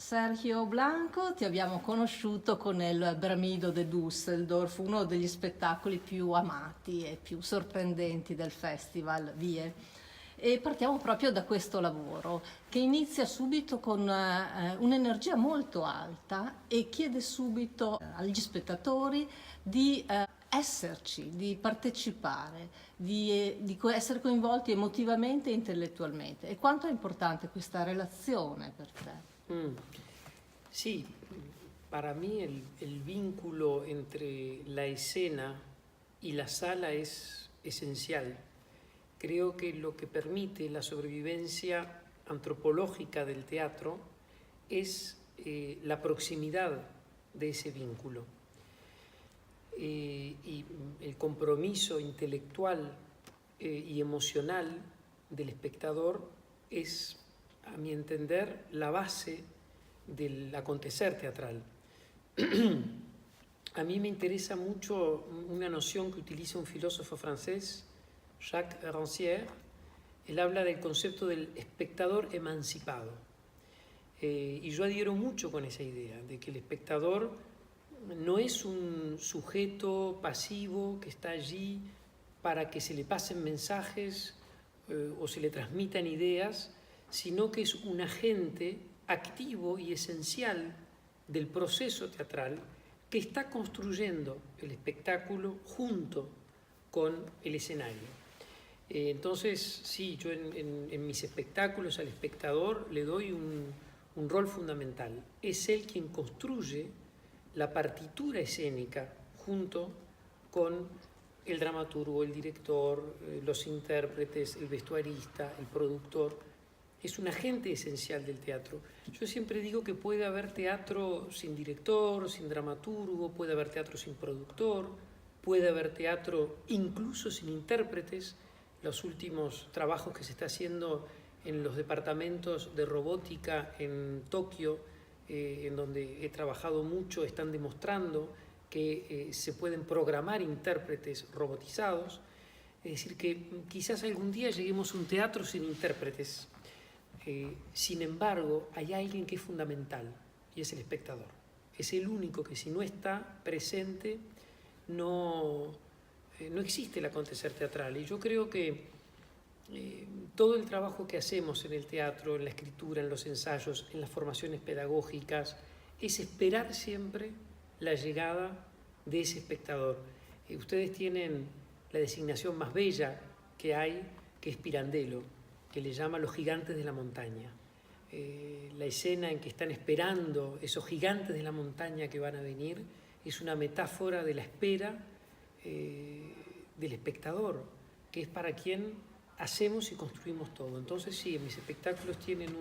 Sergio Blanco, ti abbiamo conosciuto con il Bramido de Düsseldorf, uno degli spettacoli più amati e più sorprendenti del festival Vie. E partiamo proprio da questo lavoro, che inizia subito con un'energia molto alta e chiede subito agli spettatori di esserci, di partecipare, di essere coinvolti emotivamente e intellettualmente. E quanto è importante questa relazione per te? Sí, para mí el vínculo entre la escena y la sala es esencial. Creo que lo que permite la sobrevivencia antropológica del teatro es la proximidad de ese vínculo y el compromiso intelectual y emocional del espectador es, a mi entender, la base del acontecer teatral. A mí me interesa mucho una noción que utiliza un filósofo francés, Jacques Rancière. Él habla del concepto del espectador emancipado. Y yo adhiero mucho con esa idea, de que el espectador no es un sujeto pasivo que está allí para que se le pasen mensajes o se le transmitan ideas, sino que es un agente activo y esencial del proceso teatral que está construyendo el espectáculo junto con el escenario. Entonces, sí, yo en mis espectáculos al espectador le doy un rol fundamental. Es él quien construye la partitura escénica junto con el dramaturgo, el director, los intérpretes, el vestuarista, el productor. Es un agente esencial del teatro. Yo siempre digo que puede haber teatro sin director, sin dramaturgo, puede haber teatro sin productor, puede haber teatro incluso sin intérpretes. Los últimos trabajos que se está haciendo en los departamentos de robótica en Tokio, en donde he trabajado mucho, están demostrando que se pueden programar intérpretes robotizados. Es decir, que quizás algún día lleguemos a un teatro sin intérpretes. Sin embargo, hay alguien que es fundamental y es el espectador. Es el único que si no está presente no existe el acontecer teatral. Y yo creo que todo el trabajo que hacemos en el teatro, en la escritura, en los ensayos, en las formaciones pedagógicas, es esperar siempre la llegada de ese espectador. Ustedes tienen la designación más bella que hay, que es Pirandello, que le llama los gigantes de la montaña. La escena en que están esperando esos gigantes de la montaña que van a venir es una metáfora de la espera del espectador, que es para quien hacemos y construimos todo. Entonces sí, mis espectáculos tienen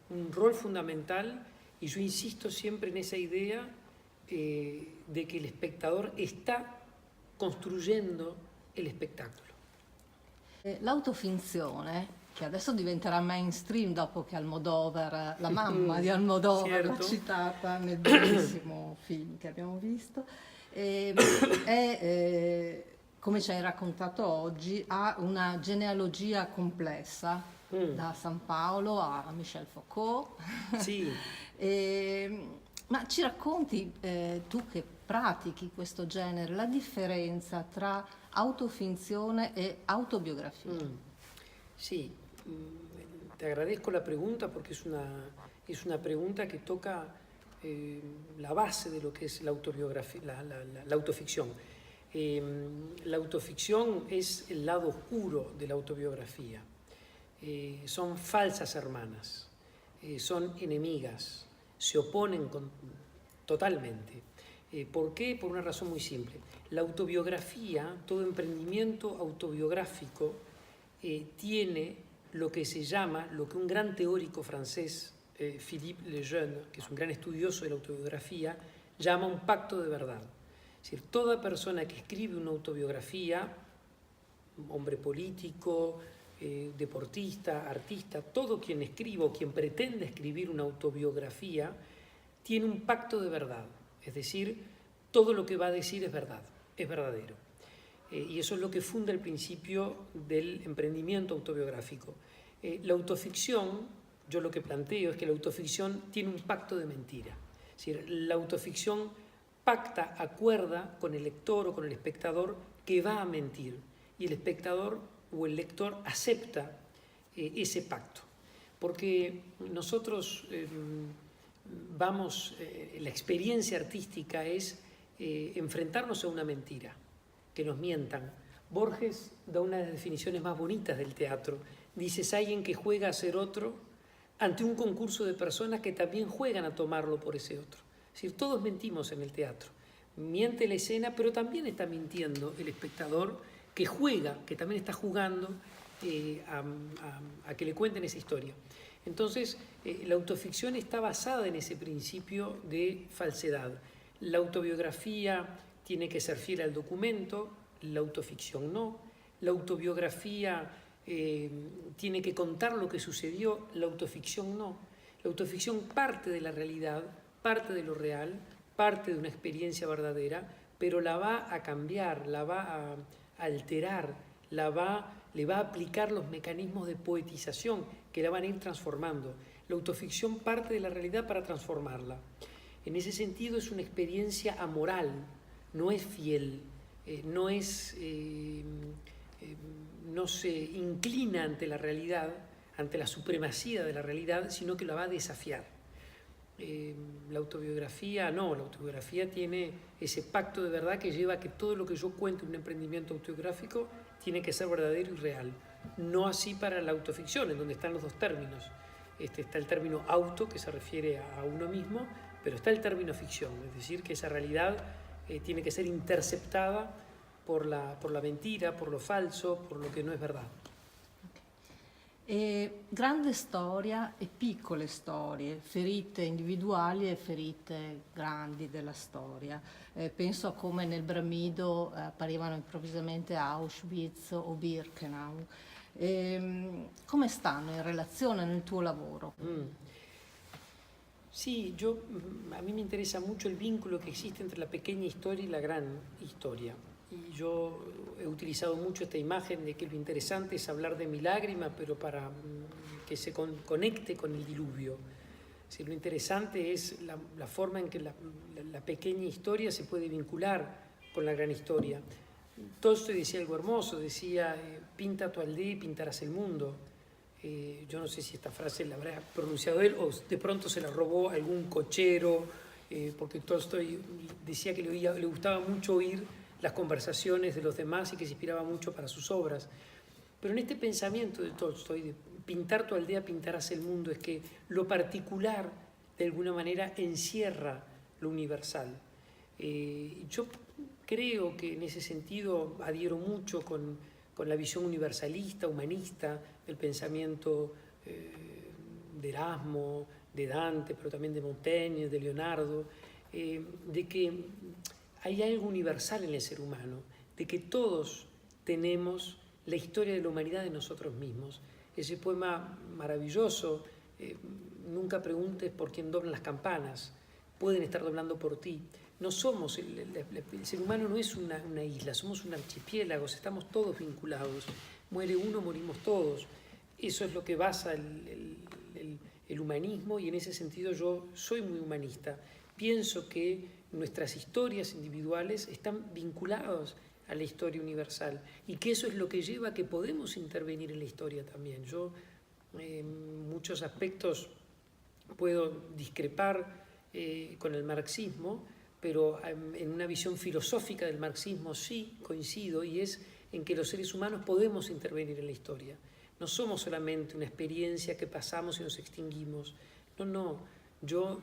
un rol fundamental y yo insisto siempre en esa idea de que el espectador está construyendo el spettacolo. L'autofinzione, che adesso diventerà mainstream dopo che Almodovar, la mamma di Almodovar, certo, l'ha citata nel bellissimo film che abbiamo visto, come ci hai raccontato oggi, ha una genealogia complessa, da San Paolo a Michel Foucault. Sì. Ma ci racconti, tu che pratichi questo genere, la differenza tra autofinzione e autobiografia? Sí, te agradezco la pregunta porque es una pregunta que toca la base de lo que es la autobiografía, la autoficción. La autoficción es el lado oscuro de la autobiografía. Son falsas hermanas, son enemigas, se oponen totalmente. ¿Por qué? Por una razón muy simple. La autobiografía, todo emprendimiento autobiográfico, tiene lo que se llama, lo que un gran teórico francés, Philippe Lejeune, que es un gran estudioso de la autobiografía, llama un pacto de verdad. Es decir, toda persona que escribe una autobiografía, hombre político, deportista, artista, todo quien escriba o quien pretende escribir una autobiografía, tiene un pacto de verdad. Es decir, todo lo que va a decir es verdad, es verdadero. Y eso es lo que funda el principio del emprendimiento autobiográfico. La autoficción yo lo que planteo es que la autoficción tiene un pacto de mentira. Es decir, la autoficción pacta, acuerda con el lector o con el espectador que va a mentir, y el espectador o el lector acepta ese pacto. Porque nosotros la experiencia artística es enfrentarnos a una mentira, que nos mientan. Borges da una de las definiciones más bonitas del teatro. Dice, es alguien que juega a ser otro ante un concurso de personas que también juegan a tomarlo por ese otro. Es decir, todos mentimos en el teatro. Miente la escena, pero también está mintiendo el espectador que juega, que también está jugando a que le cuenten esa historia. Entonces, la autoficción está basada en ese principio de falsedad. La autobiografía tiene que ser fiel al documento, la autoficción no. La autobiografía tiene que contar lo que sucedió, la autoficción no. La autoficción parte de la realidad, parte de lo real, parte de una experiencia verdadera, pero la va a cambiar, la va a alterar, le va a aplicar los mecanismos de poetización que la van a ir transformando. La autoficción parte de la realidad para transformarla. En ese sentido es una experiencia amoral, no es fiel, no se inclina ante la realidad, ante la supremacía de la realidad, sino que la va a desafiar. La autobiografía no, la autobiografía tiene ese pacto de verdad que lleva a que todo lo que yo cuente en un emprendimiento autobiográfico tiene que ser verdadero y real. No así para la autoficción, en donde están los dos términos. Está el término auto, que se refiere a uno mismo, pero está el término ficción, es decir, que esa realidad tiene que ser interceptada por la mentira, por lo falso, por lo que no es verdad. Grande storia e piccole storie, ferite individuali e ferite grandi della storia. Penso a come nel Bramido apparivano improvvisamente Auschwitz o Birkenau. Come stanno in relazione nel tuo lavoro? Sí, a mí me interesa mucho el vínculo que existe entre la pequeña historia y la gran historia. Y yo he utilizado mucho esta imagen de que lo interesante es hablar de mi lágrima, pero para que se conecte con el diluvio. Es decir, lo interesante es la forma en que la pequeña historia se puede vincular con la gran historia. Tolstoy decía algo hermoso, decía, pinta tu aldea y pintarás el mundo. Yo no sé si esta frase la habrá pronunciado él o de pronto se la robó algún cochero, porque Tolstoy decía que le gustaba mucho oír las conversaciones de los demás y que se inspiraba mucho para sus obras. Pero en este pensamiento de Tolstoy, de pintar tu aldea, pintarás el mundo, es que lo particular de alguna manera encierra lo universal. Yo creo que en ese sentido adhiero mucho con la visión universalista, humanista, del pensamiento de Erasmo, de Dante, pero también de Montaigne, de Leonardo, de que hay algo universal en el ser humano, de que todos tenemos la historia de la humanidad de nosotros mismos. Ese poema maravilloso, nunca preguntes por quién doblan las campanas, pueden estar doblando por ti. No somos, el ser humano no es una isla, somos un archipiélago, estamos todos vinculados. Muere uno, morimos todos. Eso es lo que basa el humanismo, y en ese sentido yo soy muy humanista. Pienso que nuestras historias individuales están vinculadas a la historia universal y que eso es lo que lleva a que podemos intervenir en la historia también. Yo en muchos aspectos puedo discrepar con el marxismo, pero en una visión filosófica del marxismo sí coincido, y es en que los seres humanos podemos intervenir en la historia. No somos solamente una experiencia que pasamos y nos extinguimos. No. Yo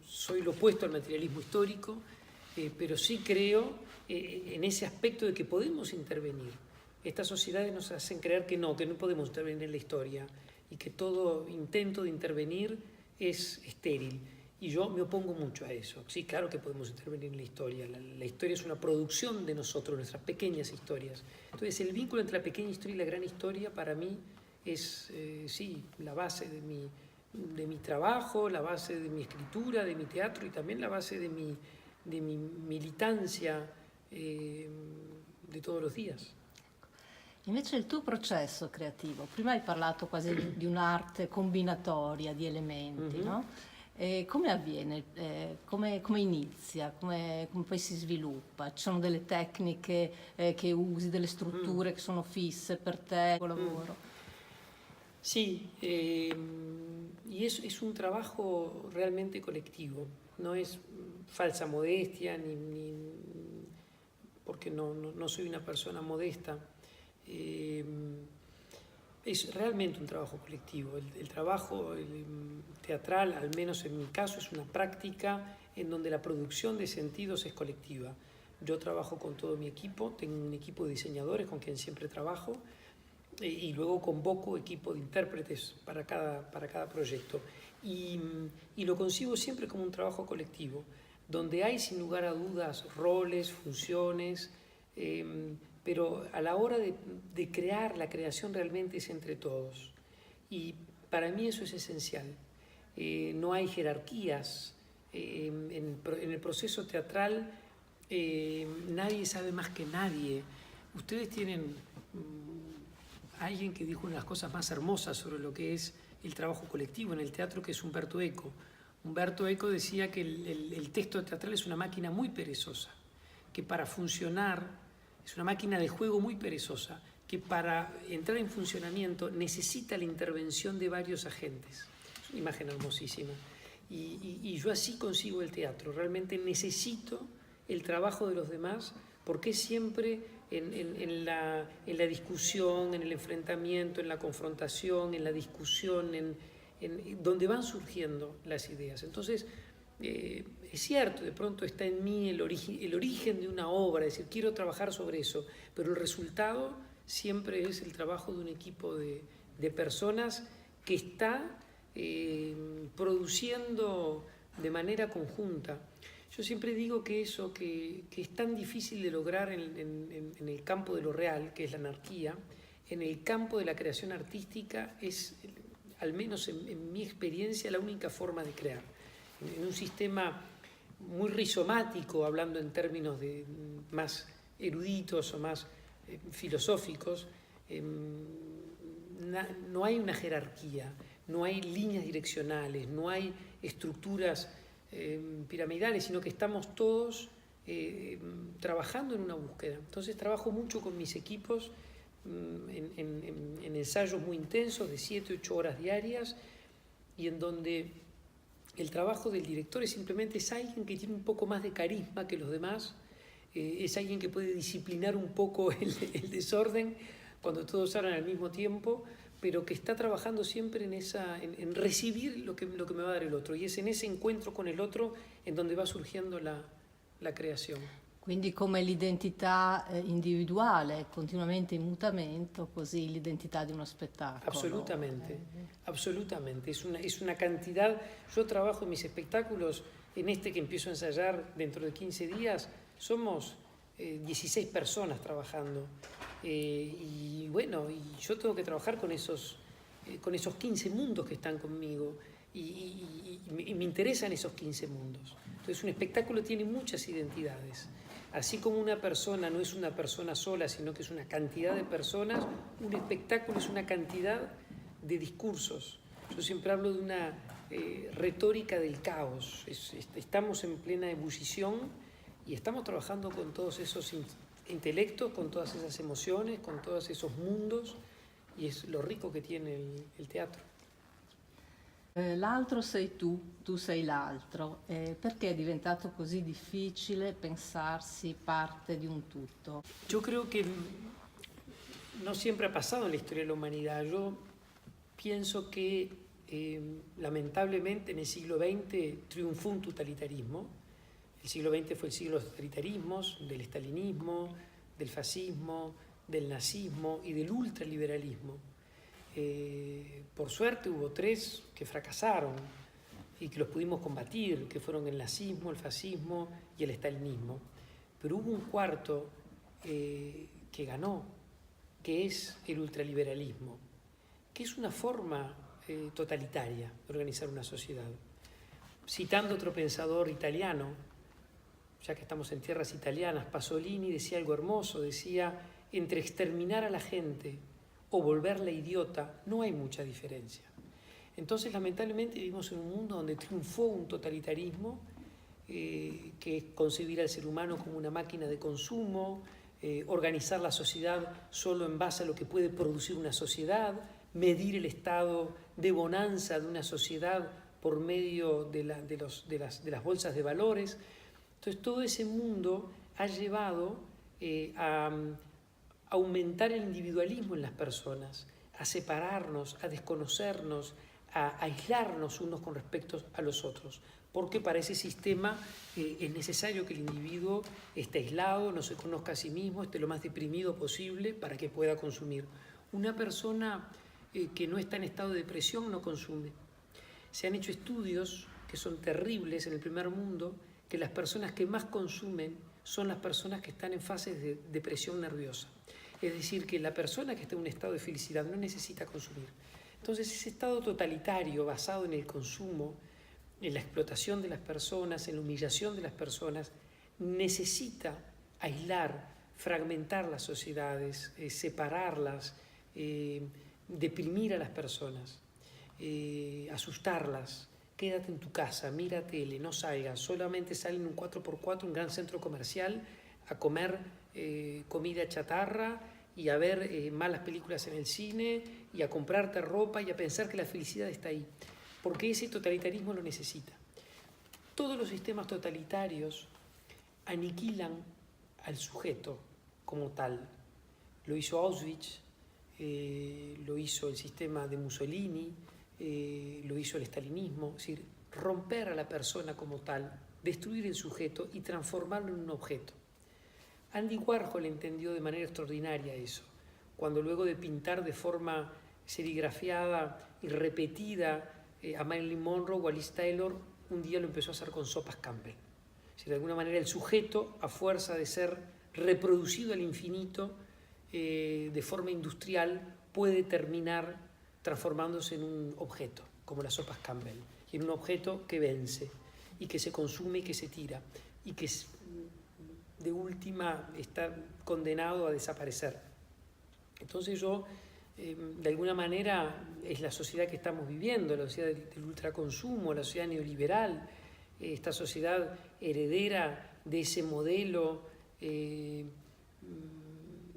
soy lo opuesto al materialismo histórico, pero sí creo en ese aspecto de que podemos intervenir. Estas sociedades nos hacen creer que no podemos intervenir en la historia y que todo intento de intervenir es estéril. Y yo me opongo mucho a eso. Sí, claro que podemos intervenir en la historia. La historia es una producción de nosotros, nuestras pequeñas historias. Entonces, el vínculo entre la pequeña historia y la gran historia para mí es, sí, la base de mi trabajo, la base de mi escritura, de mi teatro y también la base de mi militancia de todos los días. Invece il tuo processo creativo, prima hai parlato quasi di un'arte combinatoria di elementi, no? Come avviene? Come inizia? Come poi si sviluppa? Ci sono delle tecniche che usi, delle strutture che sono fisse per te, il lavoro? Sí, y es un trabajo realmente colectivo, no es falsa modestia, porque no soy una persona modesta. Es realmente un trabajo colectivo. El trabajo teatral, al menos en mi caso, es una práctica en donde la producción de sentidos es colectiva. Yo trabajo con todo mi equipo, tengo un equipo de diseñadores con quien siempre trabajo, y luego convoco equipo de intérpretes para cada proyecto. Y lo concibo siempre como un trabajo colectivo, donde hay sin lugar a dudas roles, funciones, pero a la hora de crear, la creación realmente es entre todos. Y para mí eso es esencial. No hay jerarquías. En el proceso teatral nadie sabe más que nadie. Ustedes tienen alguien que dijo una de las cosas más hermosas sobre lo que es el trabajo colectivo en el teatro, que es Umberto Eco. Umberto Eco decía que el texto teatral es una máquina muy perezosa, que para funcionar es una máquina de juego muy perezosa, que para entrar en funcionamiento necesita la intervención de varios agentes. Es una imagen hermosísima. Y yo así consigo el teatro. Realmente necesito el trabajo de los demás, porque es siempre en la discusión, en el enfrentamiento, en la confrontación, en la discusión, donde van surgiendo las ideas. Entonces, es cierto, de pronto está en mí el origen de una obra, es decir, quiero trabajar sobre eso, pero el resultado siempre es el trabajo de un equipo de personas que está produciendo de manera conjunta. Yo siempre digo que eso que es tan difícil de lograr en el campo de lo real, que es la anarquía, en el campo de la creación artística es, al menos en mi experiencia, la única forma de crear. En un sistema muy rizomático, hablando en términos más eruditos o más filosóficos, no hay una jerarquía, no hay líneas direccionales, no hay estructuras piramidales, sino que estamos todos trabajando en una búsqueda. Entonces trabajo mucho con mis equipos en ensayos muy intensos de 7-8 horas diarias, y en donde el trabajo del director es alguien que tiene un poco más de carisma que los demás, es alguien que puede disciplinar un poco el desorden cuando todos hablan al mismo tiempo, pero que está trabajando siempre en recibir lo que me va a dar el otro, y es en ese encuentro con el otro en donde va surgiendo la creación. Quindi come l'identità individuale è continuamente in mutamento, così l'identità di uno spettacolo. Absolutamente, absolutamente. Es una cantidad. Yo trabajo en mis espectáculos, en este que empiezo a ensayar dentro de 15 días, somos 16 personas trabajando. Y bueno, y yo tengo que trabajar con esos 15 mundos que están conmigo, y me interesan esos 15 mundos. Entonces un espectáculo tiene muchas identidades. Así como una persona no es una persona sola, sino que es una cantidad de personas, un espectáculo es una cantidad de discursos. Yo siempre hablo de una retórica del caos. Estamos en plena ebullición y estamos trabajando con todos esos intelectos, con todas esas emociones, con todos esos mundos, y es lo rico que tiene el teatro. L'altro sei tu sei l'altro. Perché è diventato così difficile pensarsi parte di un tutto? Yo creo que no siempre ha pasado en la historia de la humanidad. Yo pienso que lamentablemente en el siglo XX triunfó un totalitarismo. El siglo XX fue el siglo de los totalitarismos, del estalinismo, del fascismo, del nazismo y del ultraliberalismo. Por suerte hubo 3 que fracasaron y que los pudimos combatir, que fueron el nazismo, el fascismo y el estalinismo. Pero hubo un cuarto que ganó, que es el ultraliberalismo, que es una forma totalitaria de organizar una sociedad. Citando otro pensador italiano, ya que estamos en tierras italianas, Pasolini decía algo hermoso, decía: entre exterminar a la gente o volverla idiota, no hay mucha diferencia. Entonces, lamentablemente, vivimos en un mundo donde triunfó un totalitarismo que es concebir al ser humano como una máquina de consumo, organizar la sociedad solo en base a lo que puede producir una sociedad, medir el estado de bonanza de una sociedad por medio de las bolsas de valores. Entonces, todo ese mundo ha llevado a aumentar el individualismo en las personas, a separarnos, a desconocernos, a aislarnos unos con respecto a los otros, porque para ese sistema es necesario que el individuo esté aislado, no se conozca a sí mismo, esté lo más deprimido posible para que pueda consumir. Una persona que no está en estado de depresión no consume. Se han hecho estudios que son terribles en el primer mundo, que las personas que más consumen son las personas que están en fases de depresión nerviosa. Es decir, que la persona que está en un estado de felicidad no necesita consumir. Entonces, ese estado totalitario basado en el consumo, en la explotación de las personas, en la humillación de las personas, necesita aislar, fragmentar las sociedades, separarlas, deprimir a las personas, asustarlas. Quédate en tu casa, mira tele, no salgas, solamente sal en un 4x4, un gran centro comercial, a comer comida chatarra y a ver malas películas en el cine y a comprarte ropa y a pensar que la felicidad está ahí, porque ese totalitarismo lo necesita. Todos los sistemas totalitarios aniquilan al sujeto como tal. Lo hizo Auschwitz, lo hizo el sistema de Mussolini, lo hizo el estalinismo, es decir, romper a la persona como tal, destruir el sujeto y transformarlo en un objeto. Andy Warhol entendió de manera extraordinaria eso, cuando luego de pintar de forma serigrafiada y repetida a Marilyn Monroe o a Liz Taylor, un día lo empezó a hacer con sopas Campbell. Es decir, de alguna manera el sujeto, a fuerza de ser reproducido al infinito de forma industrial, puede terminar transformándose en un objeto, como las sopas Campbell, y en un objeto que vence, y que se consume y que se tira, y que de última está condenado a desaparecer. Entonces de alguna manera, es la sociedad que estamos viviendo, la sociedad del ultraconsumo, la sociedad neoliberal, esta sociedad heredera de ese modelo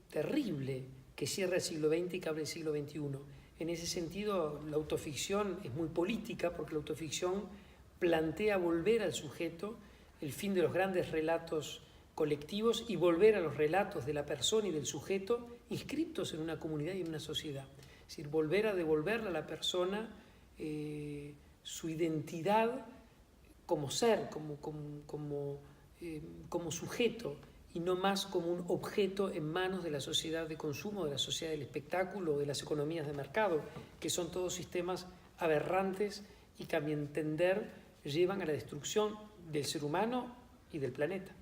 terrible que cierra el siglo XX y que abre el siglo XXI. En ese sentido, la autoficción es muy política, porque la autoficción plantea volver al sujeto, el fin de los grandes relatos colectivos y volver a los relatos de la persona y del sujeto inscritos en una comunidad y en una sociedad. Es decir, volver a devolverle a la persona su identidad como ser, como sujeto, y no más como un objeto en manos de la sociedad de consumo, de la sociedad del espectáculo, de las economías de mercado, que son todos sistemas aberrantes y que, a mi entender, llevan a la destrucción del ser umano y del planeta.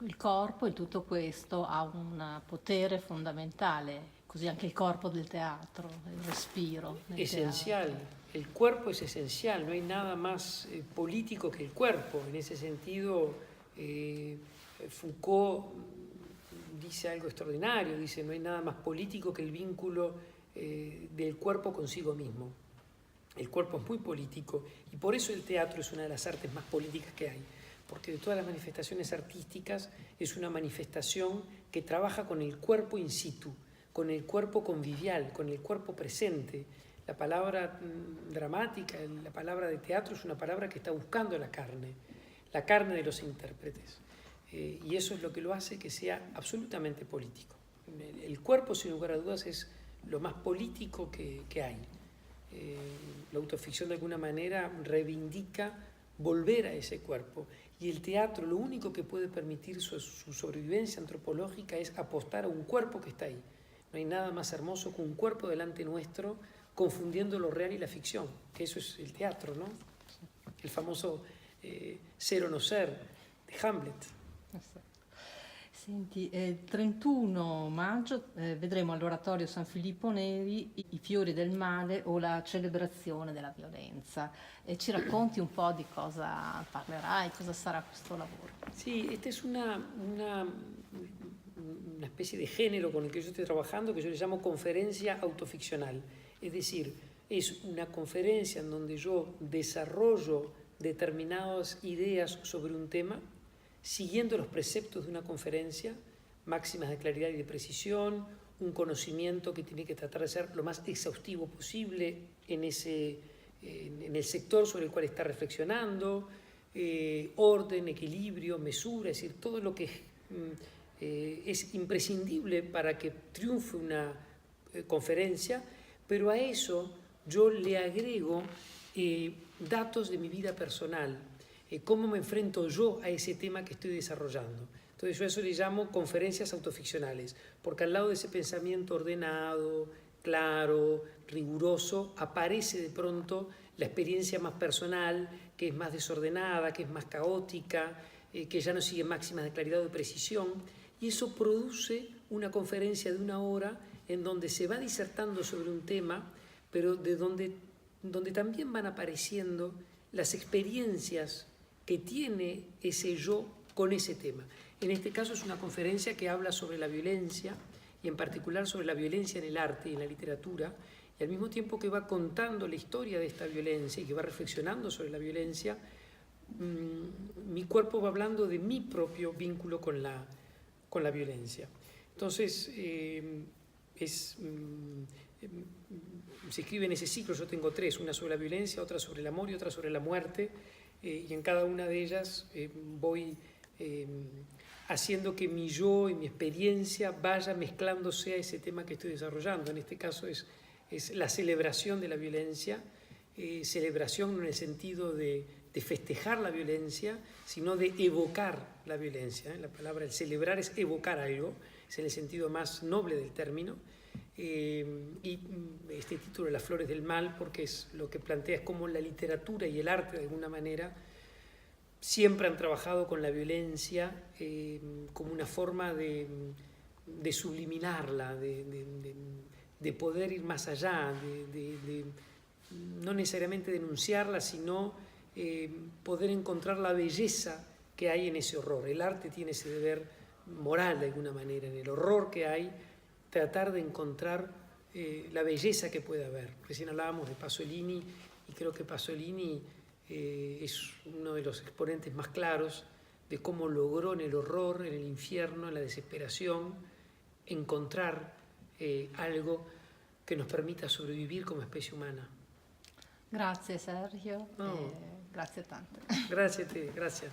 Il corpo in tutto questo ha un potere fondamentale, così anche il corpo del teatro, il respiro del esencial. teatro. El cuerpo es esencial, no hay nada más político que el cuerpo. En ese sentido, Foucault dice algo extraordinario, dice: no hay nada más político que el vínculo del cuerpo consigo mismo. El cuerpo es muy político y por eso el teatro es una de las artes más políticas que hay, porque de todas las manifestaciones artísticas es una manifestación que trabaja con el cuerpo in situ, con el cuerpo convivial, con el cuerpo presente. La palabra dramática, la palabra de teatro es una palabra que está buscando la carne de los intérpretes. Y eso es lo que lo hace que sea absolutamente político. El cuerpo, sin lugar a dudas, es lo más político que hay. La autoficción, de alguna manera, reivindica volver a ese cuerpo. Y el teatro, lo único que puede permitir su sobrevivencia antropológica es apostar a un cuerpo que está ahí. No hay nada más hermoso que un cuerpo delante nuestro, confundiendo lo real y la ficción, que eso es el teatro, ¿no? El famoso ser o no ser de Hamlet. Senti, il 31 maggio vedremo all'Oratorio San Filippo Neri i fiori del male o la celebrazione della violenza. Ci racconti un po' di cosa parlerai, cosa sarà questo lavoro? Sí, esta es una una especie de género con el que yo estoy trabajando que yo le llamo conferencia autoficcional. Es decir, es una conferencia en donde yo desarrollo determinadas ideas sobre un tema, siguiendo los preceptos de una conferencia, máximas de claridad y de precisión, un conocimiento que tiene que tratar de ser lo más exhaustivo posible en el sector sobre el cual está reflexionando, orden, equilibrio, mesura, es decir, todo lo que es imprescindible para que triunfe una conferencia, pero a eso yo le agrego datos de mi vida personal, cómo me enfrento yo a ese tema que estoy desarrollando. Entonces yo a eso le llamo conferencias autoficcionales, porque al lado de ese pensamiento ordenado, claro, riguroso, aparece de pronto la experiencia más personal, que es más desordenada, que es más caótica, que ya no sigue máximas de claridad o de precisión, y eso produce una conferencia de 1 hora en donde se va disertando sobre un tema, pero de donde también van apareciendo las experiencias que tiene ese yo con ese tema. En este caso es una conferencia que habla sobre la violencia, y en particular sobre la violencia en el arte y en la literatura, y al mismo tiempo que va contando la historia de esta violencia y que va reflexionando sobre la violencia, mi cuerpo va hablando de mi propio vínculo con la violencia. Entonces, se escribe en ese ciclo, yo tengo 3, una sobre la violencia, otra sobre el amor y otra sobre la muerte, y en cada una de ellas voy haciendo que mi yo y mi experiencia vaya mezclándose a ese tema que estoy desarrollando. En este caso es la celebración de la violencia, celebración no en el sentido de festejar la violencia, sino de evocar la violencia. La palabra, el celebrar es evocar algo, es en el sentido más noble del término. Y este título, Las flores del mal, porque es lo que plantea es cómo la literatura y el arte de alguna manera siempre han trabajado con la violencia como una forma de subliminarla, de poder ir más allá, de no necesariamente denunciarla, sino poder encontrar la belleza que hay en ese horror. El arte tiene ese deber moral de alguna manera, en el horror que hay, tratar de encontrar la belleza que puede haber. Recién hablábamos de Pasolini, y creo que Pasolini es uno de los exponentes más claros de cómo logró en el horror, en el infierno, en la desesperación, encontrar algo que nos permita sobrevivir como especie humana. Grazie Sergio, No. grazie tante. Gracias a ti, gracias.